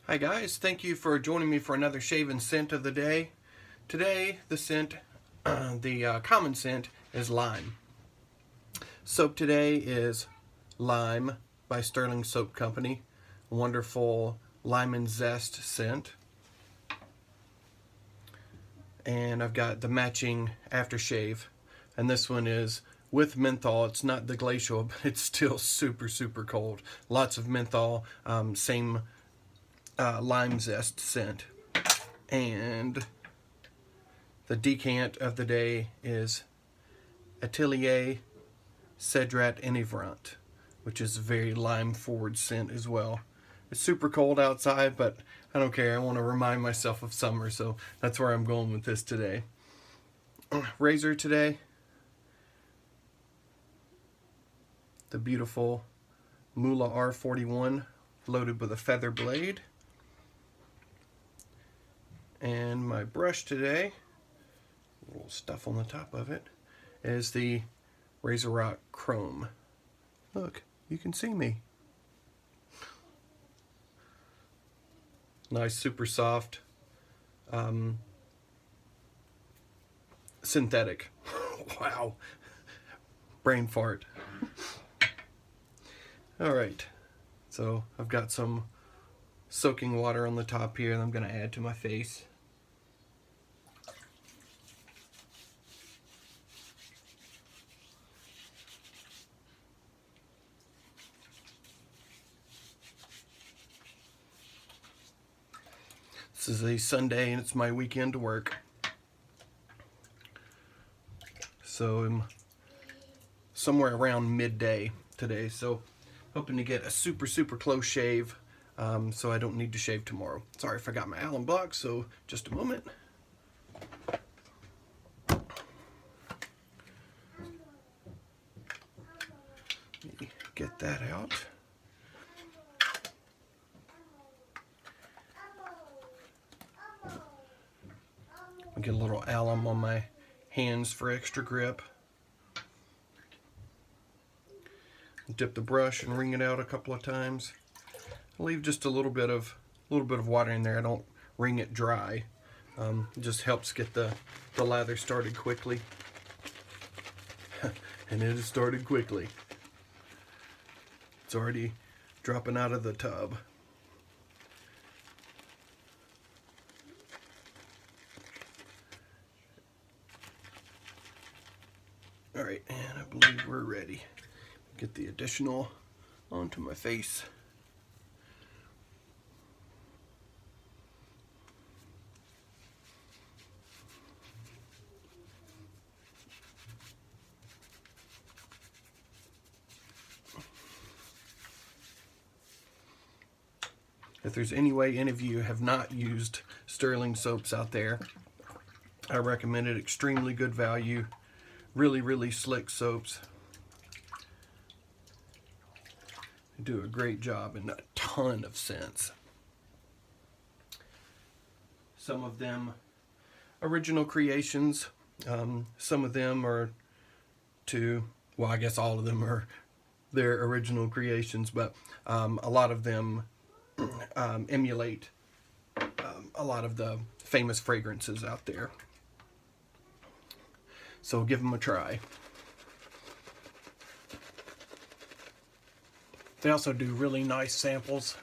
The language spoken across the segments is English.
Hi guys, thank you for joining me for another shave and scent of the day. Today the scent, the common scent is lime. Soap today is Lime by Stirling Soap Company. A wonderful lime and zest scent. And I've got the matching aftershave, and this one is with menthol. It's not the glacial, but it's still super cold. Lots of menthol, same lime zest scent. And the decant of the day is Atelier Cedrat Enivrant, which is a very lime forward scent as well. It's super cold outside, but I don't care. I want to remind myself of summer, so that's where I'm going with this today. Razor today, the beautiful Muhle R41 loaded with a feather blade. And my brush today, a little stuff on the top of it, is the Razorock Chrome. Look, you can see me. Nice, super soft, synthetic. Wow, brain fart. Alright, so I've got some soaking water on the top here that I'm going to add to my face. This is a Sunday and it's my weekend to work. So I'm somewhere around midday today, so hoping to get a super close shave, so I don't need to shave tomorrow. Sorry if I got my Allen block, so just a moment. Let me get that out. Get a little alum on my hands for extra grip. Dip the brush and wring it out a couple of times. Leave just a little bit of water in there. I don't wring it dry. It just helps get the lather started quickly. And it has started quickly. It's already dropping out of the tub. Alright, and I believe we're ready. Get the additional onto my face. If there's any way any of you have not used Stirling soaps out there, I recommend it. Extremely good value. Really slick soaps. They do a great job and a ton of scents. Some of them original creations. Some of them are well, I guess all of them are their original creations, but a lot of them emulate a lot of the famous fragrances out there. So give them a try. They also do really nice samples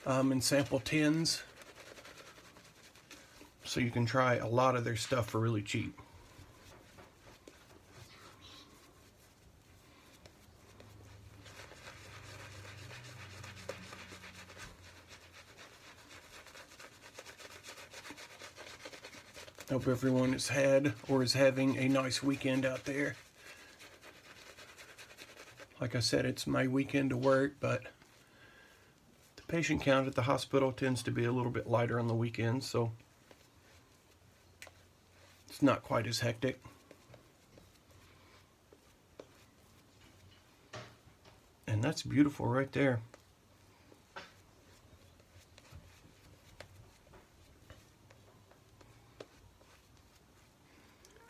in sample tins. So you can try a lot of their stuff for really cheap. Hope everyone has had or is having a nice weekend out there. Like I said, it's my weekend to work, but the patient count at the hospital tends to be a little bit lighter on the weekends, so it's not quite as hectic. And that's beautiful right there.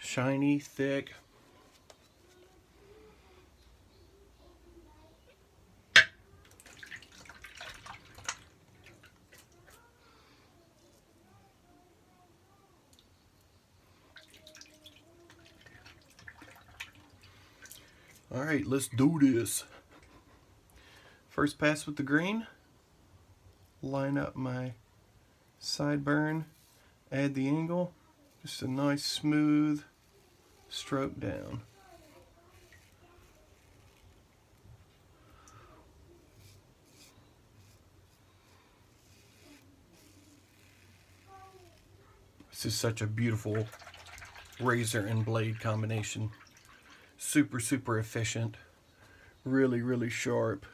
Shiny, thick. Alright, let's do this. First pass with the green. Line up my sideburn. Add the angle. Just a nice smooth stroke down. This is such a beautiful razor and blade combination. Super, super efficient. Really, really sharp.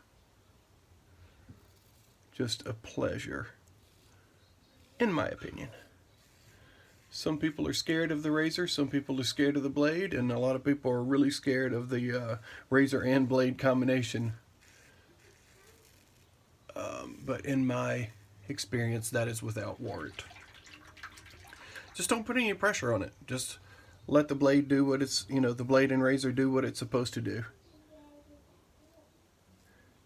Just a pleasure, in my opinion. Some people are scared of the razor, some people are scared of the blade, and a lot of people are really scared of the razor and blade combination. But in my experience, that is without warrant. Just don't put any pressure on it. Just let the blade do what it's, the blade and razor do what it's supposed to do.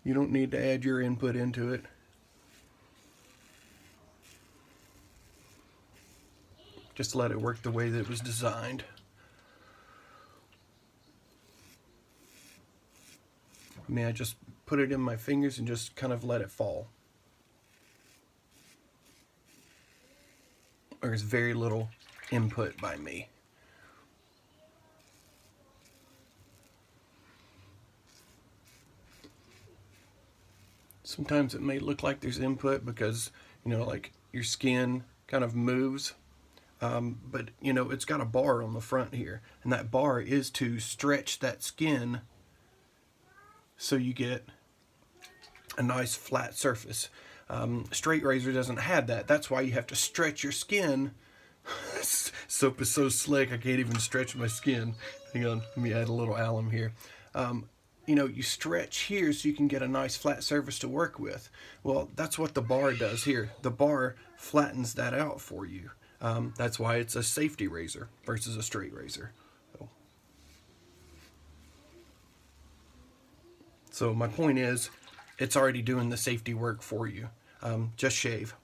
You don't need to add your input into it. Just let it work the way that it was designed. I just put it in my fingers and just kind of let it fall. There's very little input by me. Sometimes it may look like there's input because, like your skin kind of moves. But it's got a bar on the front here, and that bar is to stretch that skin so you get a nice flat surface. Straight razor doesn't have that. That's why you have to stretch your skin. Soap is so slick I can't even stretch my skin. Hang on, let me add a little alum here. You stretch here so you can get a nice flat surface to work with. Well, that's what the bar does here. The bar flattens that out for you. That's why it's a safety razor versus a straight razor. So my point is, it's already doing the safety work for you. Just shave.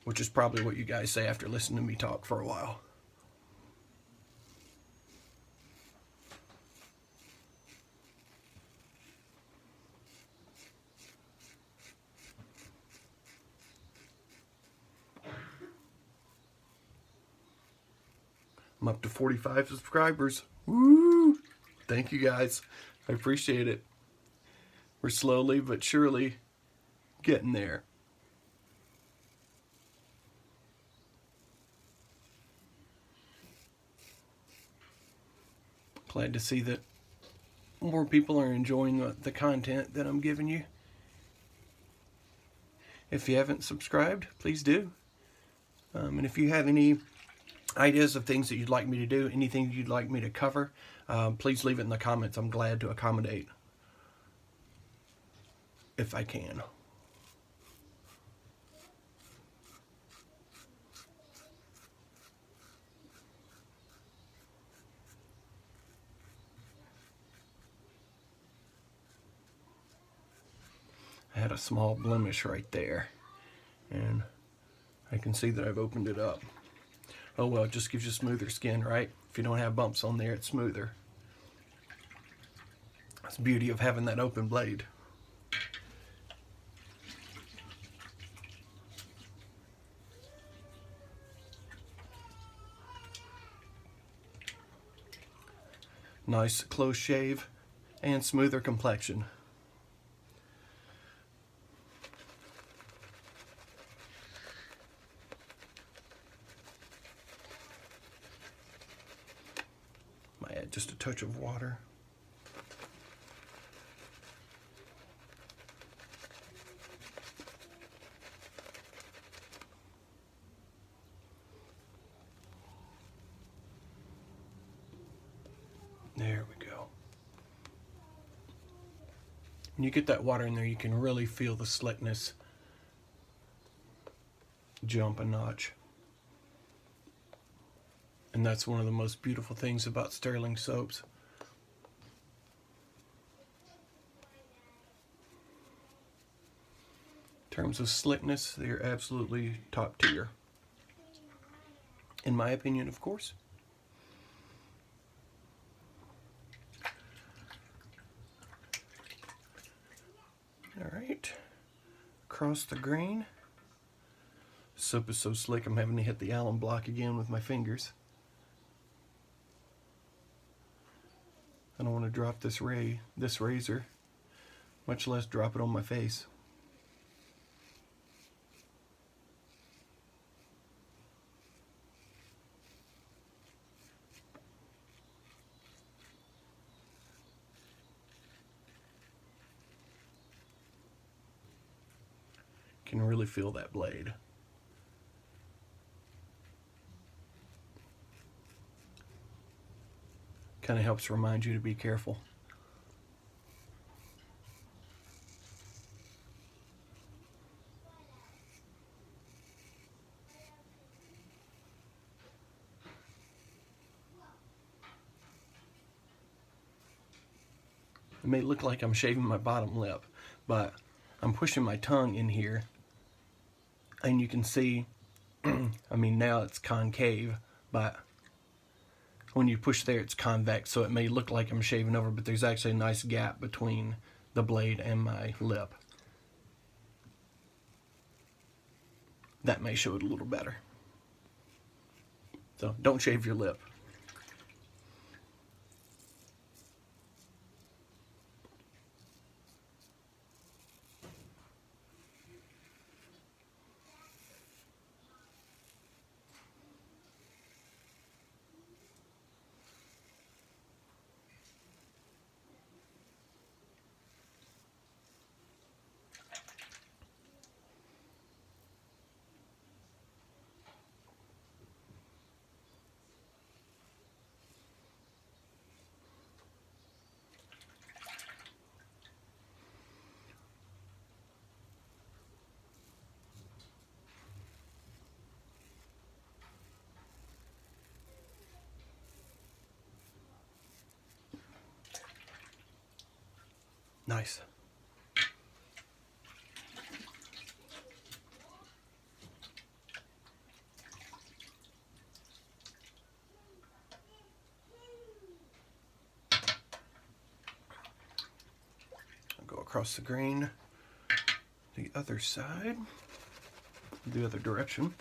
Which is probably what you guys say after listening to me talk for a while. I'm up to 45 subscribers. Woo! Thank you guys. I appreciate it. We're slowly but surely getting there. Glad to see that more people are enjoying the content that I'm giving you. If you haven't subscribed, please do. And if you have any ideas of things that you'd like me to do, anything you'd like me to cover, please leave it in the comments. I'm glad to accommodate if I can. I had a small blemish right there, and I can see that I've opened it up. Oh well, it just gives you smoother skin, right? If you don't have bumps on there, it's smoother. That's the beauty of having that open blade. Nice close shave and smoother complexion. Might add just a touch of water. There we go. When you get that water in there, you can really feel the slickness jump a notch. And that's one of the most beautiful things about Stirling soaps. In terms of slickness, they're absolutely top tier. in my opinion, of course. All right, across the grain. Soap is so slick I'm having to hit the alum block again with my fingers. I don't want to drop this razor, much less drop it on my face. Can really feel that blade. Kind of helps remind you to be careful. It may look like I'm shaving my bottom lip, but I'm pushing my tongue in here, and you can see, I mean, now it's concave, but when you push there it's convex, so it may look like I'm shaving over, but there's actually a nice gap between the blade and my lip. That may show it a little better. So don't shave your lip. Nice. I'll go across the grain, the other side, the other direction.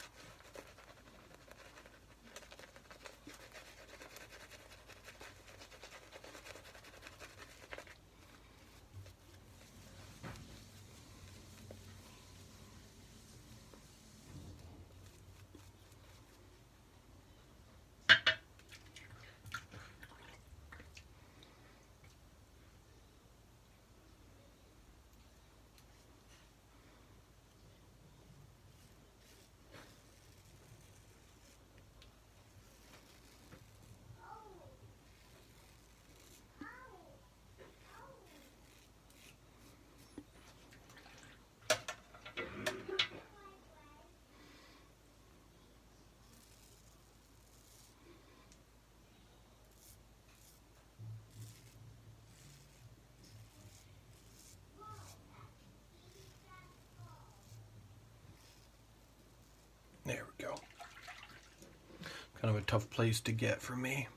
There we go. Kind of a tough place to get for me.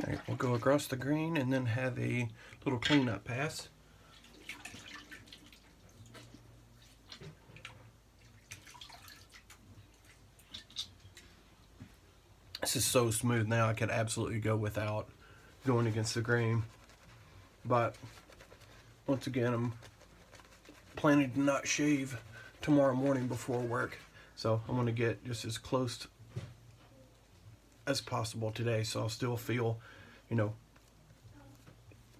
All right, we'll go across the grain and then have a little cleanup pass. This is so smooth now, I could absolutely go without going against the grain. But once again, I'm planning to not shave tomorrow morning before work. So I want to get just as close as possible today, so I'll still feel, you know,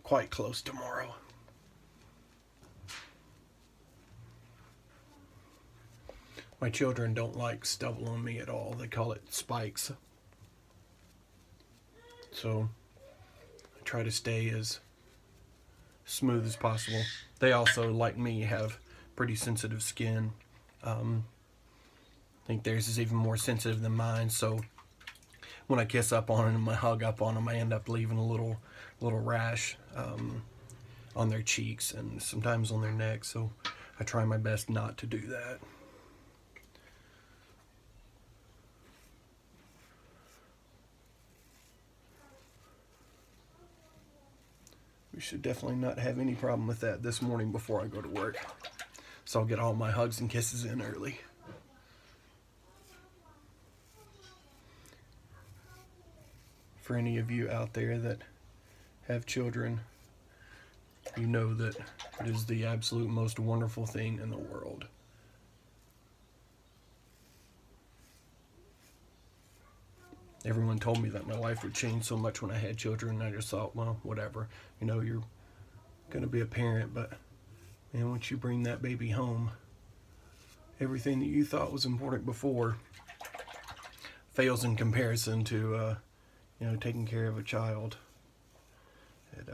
quite close tomorrow. My children don't like stubble on me at all. They call it spikes. So I try to stay as smooth as possible. They also, like me, have pretty sensitive skin. I think theirs is even more sensitive than mine, so when I kiss up on them, I hug up on them, I end up leaving a little rash on their cheeks and sometimes on their neck, so I try my best not to do that. We should definitely not have any problem with that this morning before I go to work. So I'll get all my hugs and kisses in early. For any of you out there that have children, you know that it is the absolute most wonderful thing in the world. Everyone told me that my life would change so much when I had children, and I just thought, well, whatever. You know, you're going to be a parent, but man, once you bring that baby home, everything that you thought was important before fails in comparison to, you know, taking care of a child. It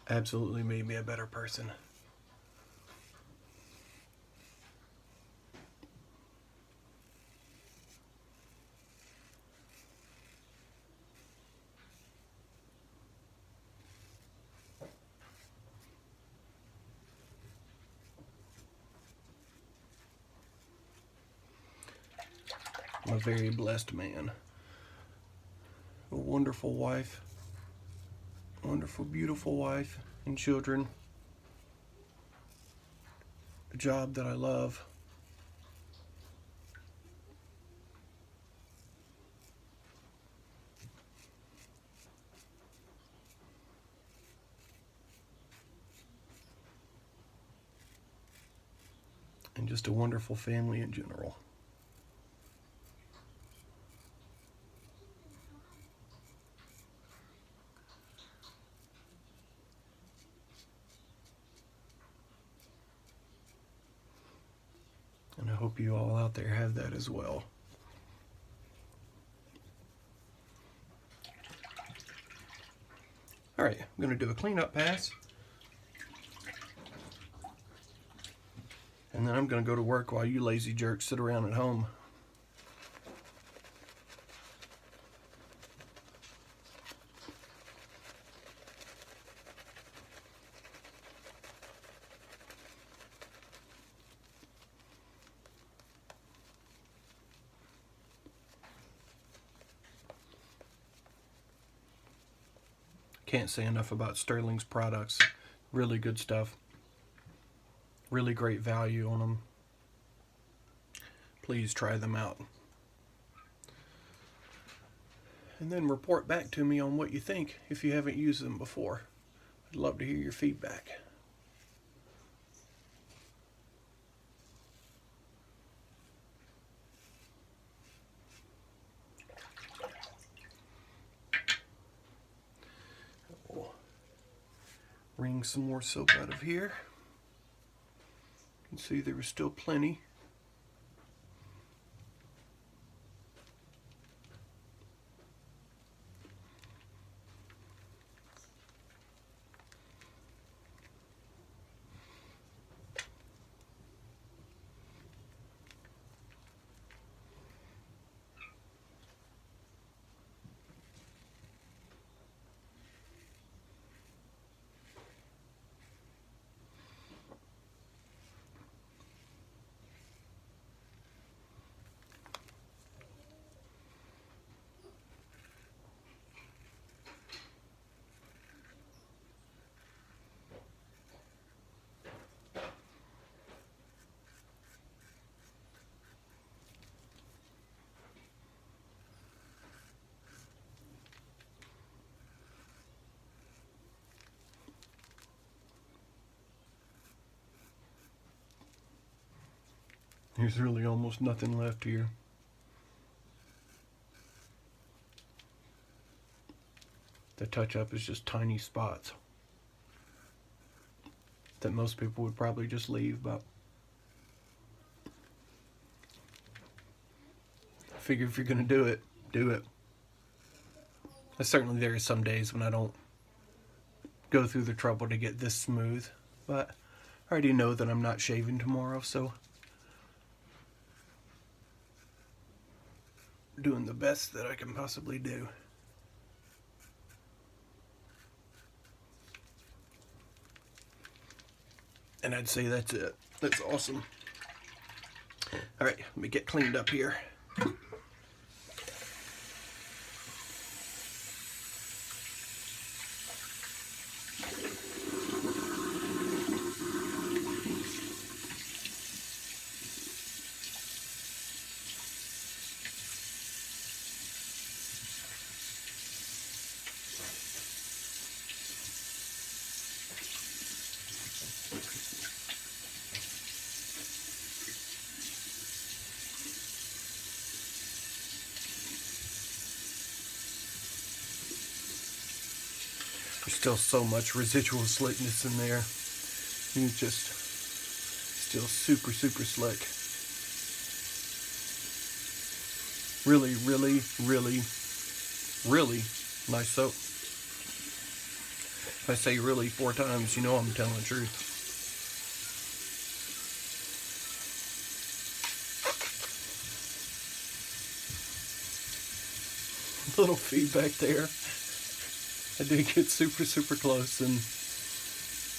absolutely made me a better person. I'm a very blessed man. A wonderful wife. Wonderful, beautiful wife and children. A job that I love. And just a wonderful family in general. And I hope you all out there have that as well. Alright, I'm going to do a cleanup pass. And then I'm going to go to work while you lazy jerks sit around at home. Can't say enough about Stirling's products. Really good stuff. Really great value on them. Please try them out. And then report back to me on what you think if you haven't used them before. I'd love to hear your feedback. Wring some more soap out of here. You can see there was still plenty. There's really almost nothing left here. The touch-up is just tiny spots that most people would probably just leave, but I figure if you're going to do it, do it. Certainly there are some days when I don't go through the trouble to get this smooth, but I already know that I'm not shaving tomorrow, so doing the best that I can possibly do. And I'd say that's it. That's awesome. Alright, let me get cleaned up here. There's still so much residual slickness in there. It's just still super, super slick. Really, really, really, really nice soap. If I say really 4 times, you know I'm telling the truth. Little feedback there. I did get super, super close, and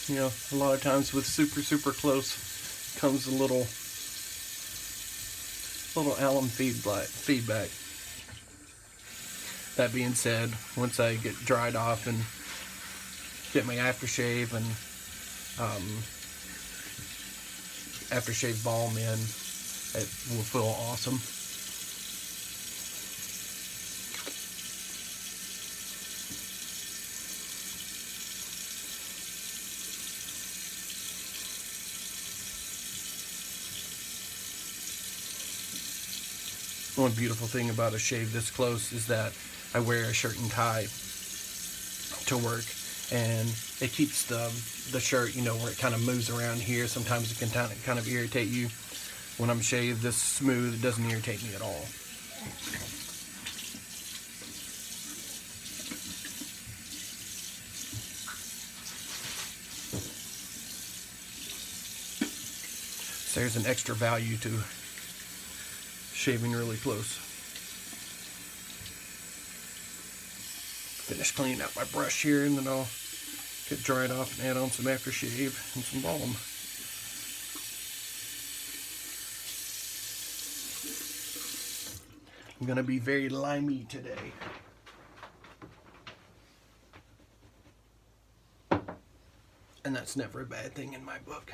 you know, a lot of times with super, super close comes a little alum feedback. That being said, once I get dried off and get my aftershave and aftershave balm in, it will feel awesome. One beautiful thing about a shave this close is that I wear a shirt and tie to work, and it keeps the shirt, you know, where it kind of moves around here. Sometimes it can kind of irritate you. When I'm shaved this smooth, it doesn't irritate me at all. So there's an extra value to shaving really close. Finish cleaning out my brush here, and then I'll get dried off and add on some aftershave and some balm. I'm gonna be very limey today. And that's never a bad thing in my book.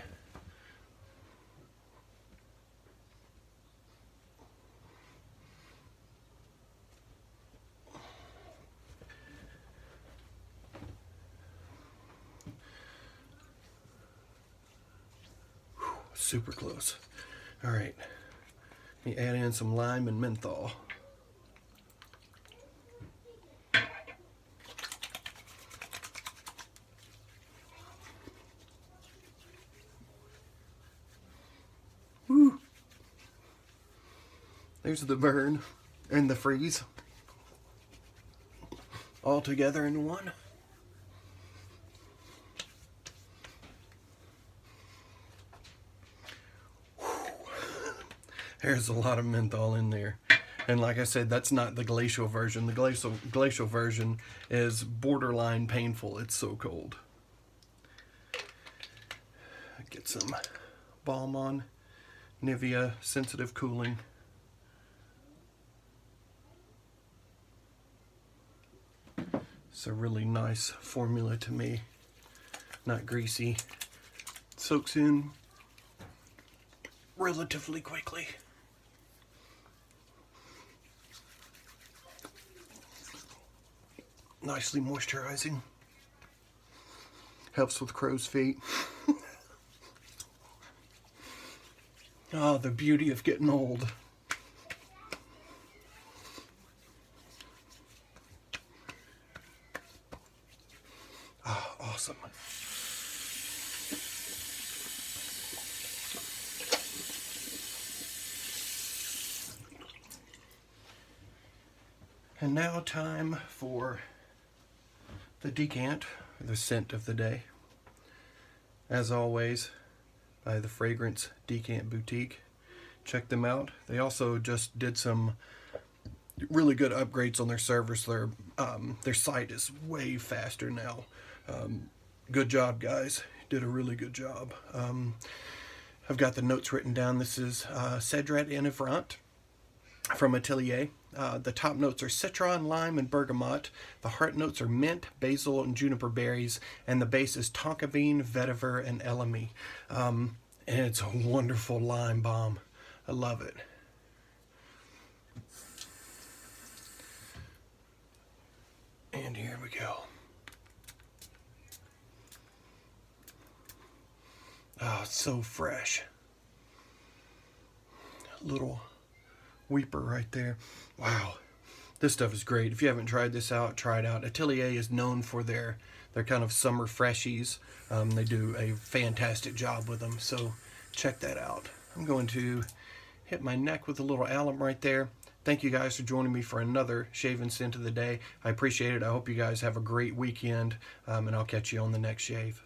Super close. All right, let me add in some lime and menthol. Woo! There's the burn and the freeze all together in one. There's a lot of menthol in there. And like I said, that's not the glacial version. The glacial version is borderline painful. It's so cold. Get some balm on. Nivea Sensitive Cooling. It's a really nice formula to me. Not greasy. Soaks in relatively quickly. Nicely moisturizing. Helps with crow's feet. Oh, the beauty of getting old. Oh, awesome. And now time for the decant, the scent of the day. As always, by the Fragrance Decant Boutique. Check them out. They also just did some really good upgrades on their servers. Their site is way faster now. Good job, guys. Did a really good job. I've got the notes written down. This is Cedrat Enivrant from Atelier. The top notes are citron, lime, and bergamot. The heart notes are mint, basil, and juniper berries. And the base is tonka bean, vetiver, and elemi. And it's a wonderful lime balm. I love it. And here we go. Oh, it's so fresh. Little weeper right there. Wow. This stuff is great. If you haven't tried this out, try it out. Atelier is known for their kind of summer freshies. They do a fantastic job with them, so check that out. I'm going to hit my neck with a little alum right there. Thank you guys for joining me for another shave and scent of the day. I appreciate it. I hope you guys have a great weekend, and I'll catch you on the next shave.